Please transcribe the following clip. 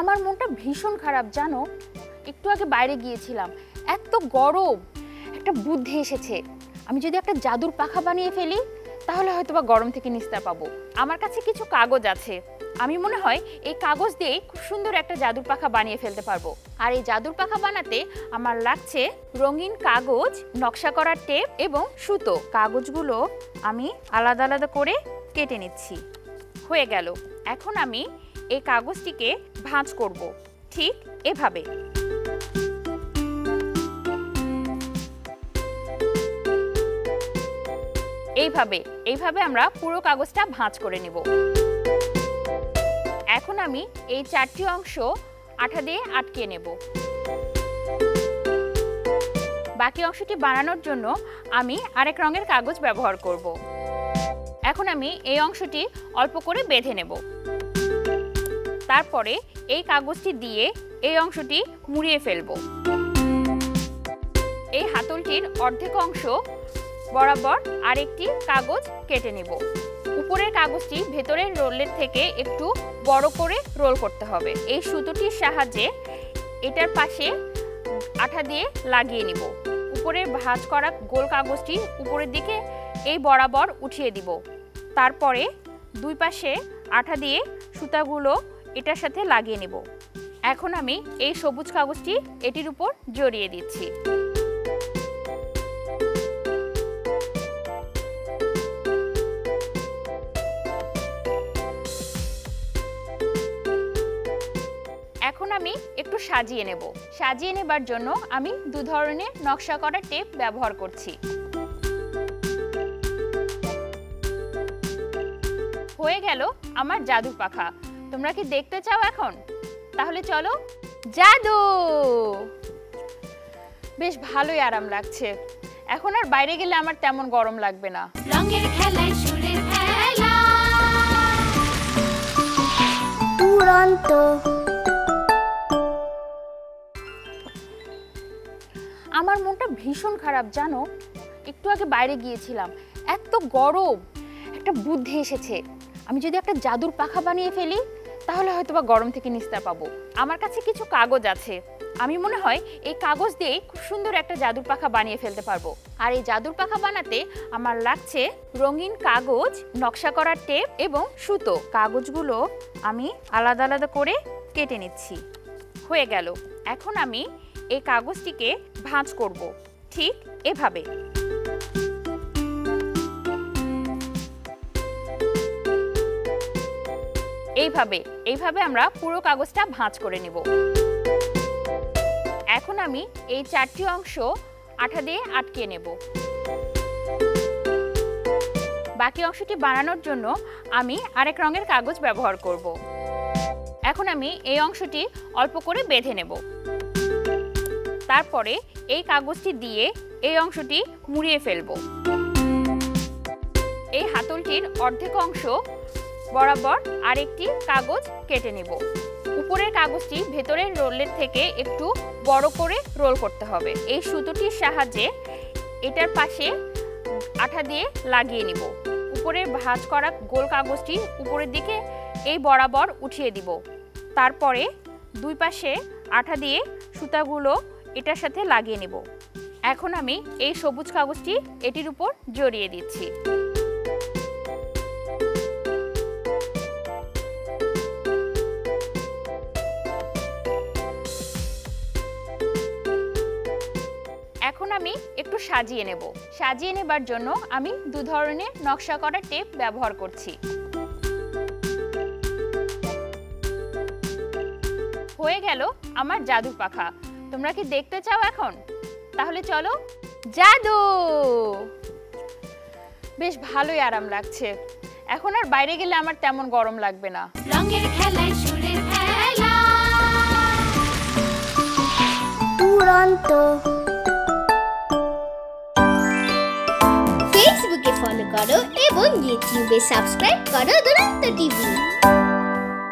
আমার মনটা ভীষণ খারাপ জানো। একটু আগে বাইরে গিয়েছিলাম, এত গরম। একটা বুদ্ধি এসেছে, আমি যদি একটা জাদুর পাখা বানিয়ে ফেলি তাহলে হয়তোবা গরম থেকে নিস্তার পাবো। আমার কাছে কিছু কাগজ আছে, আমি মনে হয় এই কাগজ দিয়ে খুব সুন্দর একটা জাদুর পাখা বানিয়ে ফেলতে পারবো। আর এই জাদুর পাখা বানাতে আমার লাগছে রঙিন কাগজ, নকশা করা টেপ এবং সুতো। কাগজগুলো আমি আলাদা আলাদা করে কেটে নিচ্ছি। হয়ে গেল। এখন আমি এই কাগজটিকে ভাঁজ করব, ঠিক এভাবে। এইভাবে আমরা পুরো কাগজটা ভাঁজ করে নেব। এখন আমি এই 4টি অংশ আঠা দিয়ে আটকে নেব। বাকি অংশটি বানানোর জন্য আমি আরেক রঙের কাগজ ব্যবহার করব। এখন আমি এই অংশটি অল্প করে বেঁধে নেব। তারপরে এই কাগজটি দিয়ে এই অংশটি মুড়িয়ে ফেলব। এই হাতলটির অর্ধেক অংশ বরাবর আরেকটি কাগজ কেটে নেব। উপরের কাগজটি ভেতরের রোলের থেকে একটু বড় করে রোল করতে হবে। এই সুতোটির সাহায্যে এটার পাশে আঠা দিয়ে লাগিয়ে নিব। উপরে ভাঁজ করা গোল কাগজটি উপরের দিকে এই বরাবর উঠিয়ে দিব। তারপরে দুই পাশে আঠা দিয়ে সুতাগুলো এটার সাথে লাগিয়ে নেব। এখন আমি এই সবুজ কাগজটি এটির উপর জড়িয়ে দিচ্ছি। এখন আমি একটু সাজিয়ে নেব। সাজিয়ে নেবার জন্য আমি দু ধরনের নকশা করা টেপ ব্যবহার করছি। হয়ে গেল আমার জাদুর পাখা। তোমরা কি দেখতে চাও এখন? তাহলে চলো। জাদু! বেশ ভালোই আরাম লাগছে। এখন আর বাইরে গেলে আমার তেমন গরম লাগবে না। রঙের খেলায় সুরের খেলা, দুরন্ত। আমার মনটা ভীষণ খারাপ জানো। একটু আগে বাইরে গিয়েছিলাম, এত গরম। একটা বুদ্ধি এসেছে, আমি যদি একটা জাদুর পাখা বানিয়ে ফেলি তাহলে হয়তোবা গরম থেকে নিস্তার পাবো। আমার কাছে কিছু কাগজ আছে, আমি মনে হয় এই কাগজ দিয়ে খুব সুন্দর একটা জাদুর পাখা বানিয়ে ফেলতে পারবো। আর এই জাদুর পাখা বানাতে আমার লাগছে রঙিন কাগজ, নকশা করা টেপ এবং সুতো। কাগজগুলো আমি আলাদা আলাদা করে কেটে নিচ্ছি। হয়ে গেল। এখন আমি এই কাগজটিকে ভাঁজ করব, ঠিক এভাবে। এইভাবে আমরা পুরো কাগজটা ভাঁজ করে নেব। এখন আমি এই 4টি অংশ আঠা দিয়ে আটকে নেব। বাকি অংশটি বানানোর জন্য আমি আরেক রঙের কাগজ ব্যবহার করব। এখন আমি এই অংশটি অল্প করে বেঁধে নেব। তারপরে এই কাগজটি দিয়ে এই অংশটি মুড়িয়ে ফেলব। এই হাতলটির অর্ধেক অংশ বরাবর আরেকটি কাগজ কেটে নেব। উপরের কাগজটি ভেতরের রোলের থেকে একটু বড় করে রোল করতে হবে। এই সুতোটির সাহায্যে এটার পাশে আঠা দিয়ে লাগিয়ে নিব। উপরে ভাঁজ করা গোল কাগজটি উপরের দিকে এই বরাবর উঠিয়ে দিব। তারপরে দুই পাশে আঠা দিয়ে সুতাগুলো এটার সাথে লাগিয়ে নেব। এখন আমি এই সবুজ কাগজটি এটির উপর জড়িয়ে দিচ্ছি। এখন আমি একটু সাজিয়ে নেব। সাজিয়ে নেবার জন্য আমি দু ধরনের নকশা করা টেপ ব্যবহার করছি। হয়ে গেল আমার জাদুর পাখা। তোমরা কি দেখতে চাও এখন? তাহলে চলো। জাদু! বেশ ভালোই আরাম লাগছে। এখন আর বাইরে গেলে আমার তেমন গরম লাগবে না। রঙের খেলায় সুরের খেলা, দুরন্ত। ফেসবুকে ফলো করো এবং ইউটিউবে সাবস্ক্রাইব করো দুরন্ত টিভি।